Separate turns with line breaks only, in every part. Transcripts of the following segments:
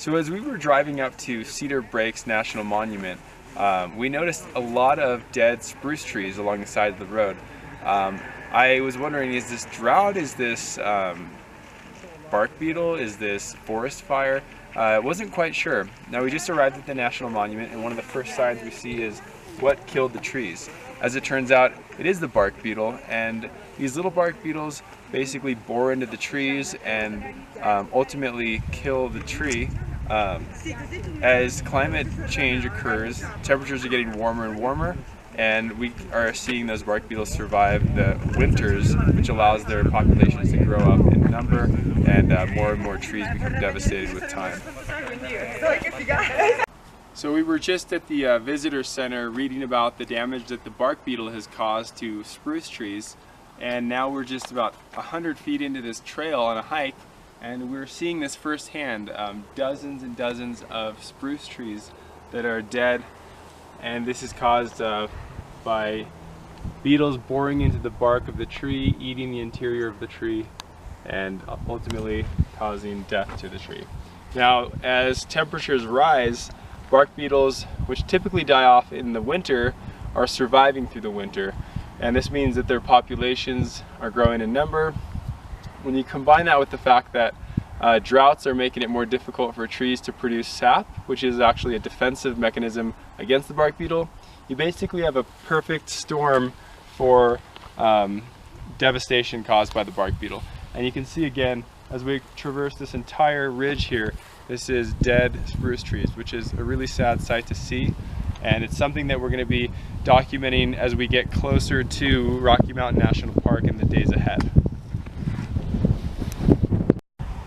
So as we were driving up to Cedar Breaks National Monument, we noticed a lot of dead spruce trees along the side of the road. I was wondering, is this drought, is this bark beetle, is this forest fire? I wasn't quite sure. Now we just arrived at the National Monument, and one of the first signs we see is what killed the trees. As it turns out, it is the bark beetle, and these little bark beetles basically bore into the trees and ultimately kill the tree. As climate change occurs, temperatures are getting warmer and warmer, and we are seeing those bark beetles survive the winters, which allows their populations to grow up in number, and more trees become devastated with time. So we were just at the visitor center reading about the damage that the bark beetle has caused to spruce trees, and now we're just about 100 feet into this trail on a hike, and we're seeing this firsthand. Dozens and dozens of spruce trees that are dead, and this is caused by beetles boring into the bark of the tree, eating the interior of the tree, and ultimately causing death to the tree. Now, as temperatures rise, bark beetles, which typically die off in the winter, are surviving through the winter, and this means that their populations are growing in number. When you combine that with the fact that droughts are making it more difficult for trees to produce sap, which is actually a defensive mechanism against the bark beetle, you basically have a perfect storm for devastation caused by the bark beetle. And you can see again, as we traverse this entire ridge here, this is dead spruce trees, which is a really sad sight to see. And it's something that we're going to be documenting as we get closer to Rocky Mountain National Park in the days ahead.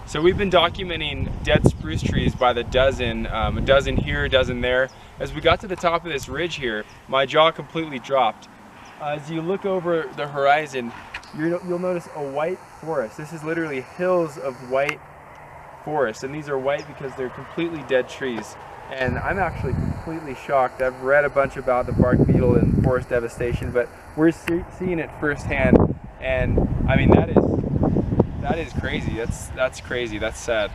So we've been documenting dead spruce trees by the dozen, a dozen here, a dozen there. As we got to the top of this ridge here, my jaw completely dropped. As you look over the horizon, you'll notice a white forest. This is literally hills of white forest, and these are white because they're completely dead trees. And I'm actually completely shocked. I've read a bunch about the bark beetle and forest devastation, but we're seeing it firsthand, and I mean, that is crazy. That's crazy. That's sad.